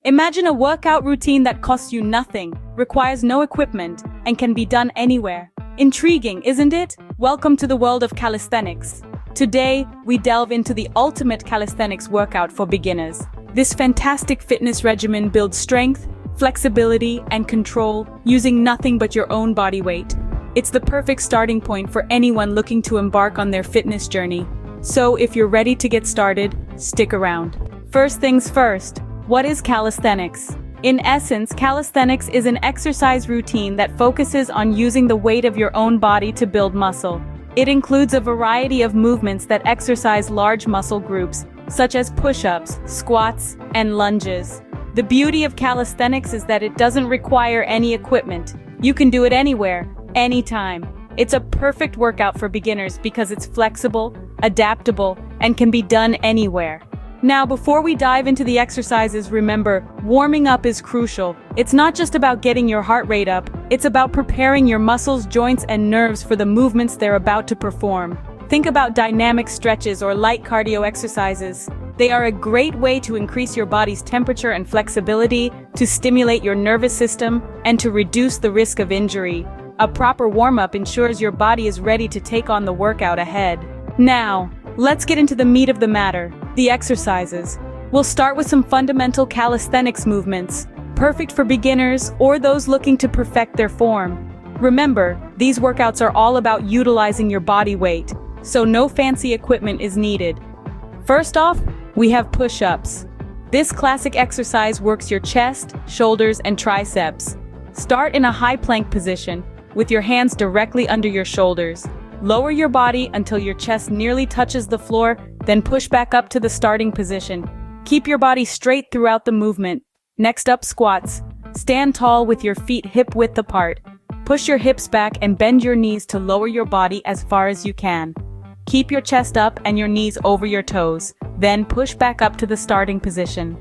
Imagine a workout routine that costs you nothing, requires no equipment, and can be done anywhere. Intriguing, isn't it? Welcome to the world of calisthenics. Today, we delve into the ultimate calisthenics workout for beginners. This fantastic fitness regimen builds strength, flexibility, and control using nothing but your own body weight. It's the perfect starting point for anyone looking to embark on their fitness journey. So if you're ready to get started, stick around. First things first, what is calisthenics? In essence, calisthenics is an exercise routine that focuses on using the weight of your own body to build muscle. It includes a variety of movements that exercise large muscle groups, such as push-ups, squats, and lunges. The beauty of calisthenics is that it doesn't require any equipment. You can do it anywhere, anytime. It's a perfect workout for beginners because it's flexible, adaptable, and can be done anywhere. Now, before we dive into the exercises, remember, warming up is crucial. It's not just about getting your heart rate up, it's about preparing your muscles, joints, and nerves for the movements they're about to perform. Think about dynamic stretches or light cardio exercises. They are a great way to increase your body's temperature and flexibility, to stimulate your nervous system, and to reduce the risk of injury. A proper warm-up ensures your body is ready to take on the workout ahead. Now, let's get into the meat of the matter, the exercises. We'll start with some fundamental calisthenics movements, perfect for beginners or those looking to perfect their form. Remember, these workouts are all about utilizing your body weight, so no fancy equipment is needed. First off, we have push-ups. This classic exercise works your chest, shoulders, and triceps. Start in a high plank position, with your hands directly under your shoulders. Lower your body until your chest nearly touches the floor, then push back up to the starting position. Keep your body straight throughout the movement. Next up, squats. Stand tall with your feet hip-width apart. Push your hips back and bend your knees to lower your body as far as you can. Keep your chest up and your knees over your toes, then push back up to the starting position.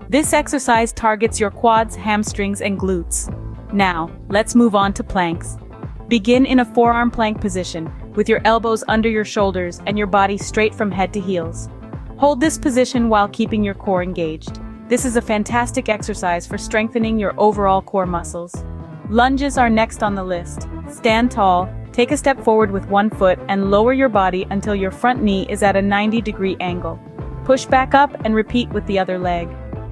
This exercise targets your quads, hamstrings, and glutes. Now, let's move on to planks. Begin in a forearm plank position, with your elbows under your shoulders and your body straight from head to heels. Hold this position while keeping your core engaged. This is a fantastic exercise for strengthening your overall core muscles. Lunges are next on the list. Stand tall, take a step forward with one foot, and lower your body until your front knee is at a 90-degree angle. Push back up and repeat with the other leg.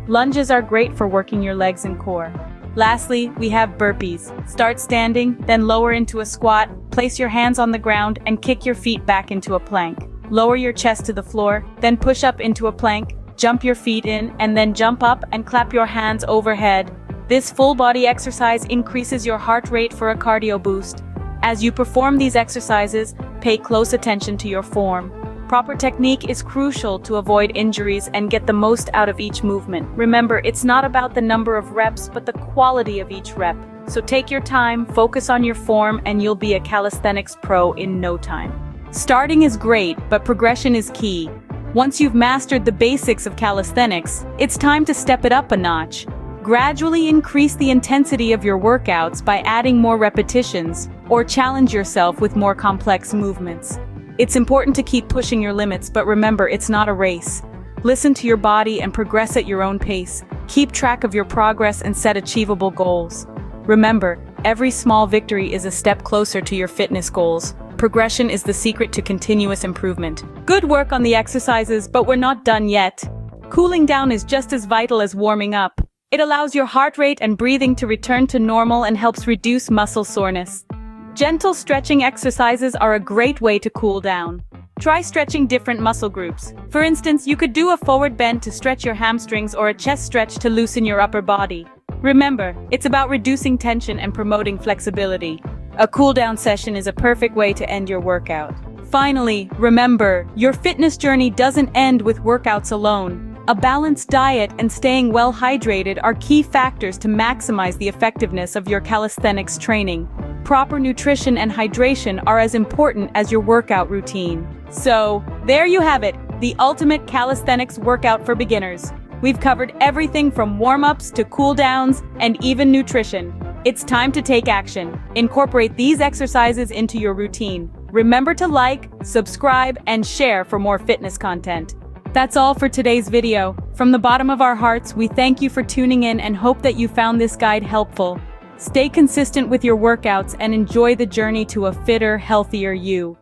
Lunges are great for working your legs and core. Lastly, we have burpees. Start standing, then lower into a squat, place your hands on the ground, and kick your feet back into a plank. Lower your chest to the floor, then push up into a plank, jump your feet in, and then jump up and clap your hands overhead. This full-body exercise increases your heart rate for a cardio boost. As you perform these exercises, pay close attention to your form. Proper technique is crucial to avoid injuries and get the most out of each movement. Remember, it's not about the number of reps, but the quality of each rep. So take your time, focus on your form, and you'll be a calisthenics pro in no time. Starting is great, but progression is key. Once you've mastered the basics of calisthenics, it's time to step it up a notch. Gradually increase the intensity of your workouts by adding more repetitions, or challenge yourself with more complex movements. It's important to keep pushing your limits, but remember, it's not a race. Listen to your body and progress at your own pace. Keep track of your progress and set achievable goals. Remember, every small victory is a step closer to your fitness goals. Progression is the secret to continuous improvement. Good work on the exercises, but we're not done yet. Cooling down is just as vital as warming up. It allows your heart rate and breathing to return to normal and helps reduce muscle soreness. Gentle stretching exercises are a great way to cool down. Try stretching different muscle groups. For instance, you could do a forward bend to stretch your hamstrings or a chest stretch to loosen your upper body. Remember, it's about reducing tension and promoting flexibility. A cool-down session is a perfect way to end your workout. Finally, remember, your fitness journey doesn't end with workouts alone. A balanced diet and staying well hydrated are key factors to maximize the effectiveness of your calisthenics training. Proper nutrition and hydration are as important as your workout routine. So, there you have it, the ultimate calisthenics workout for beginners. We've covered everything from warm-ups to cool-downs and even nutrition. It's time to take action. Incorporate these exercises into your routine. Remember to like, subscribe, and share for more fitness content. That's all for today's video. From the bottom of our hearts, we thank you for tuning in and hope that you found this guide helpful. Stay consistent with your workouts and enjoy the journey to a fitter, healthier you.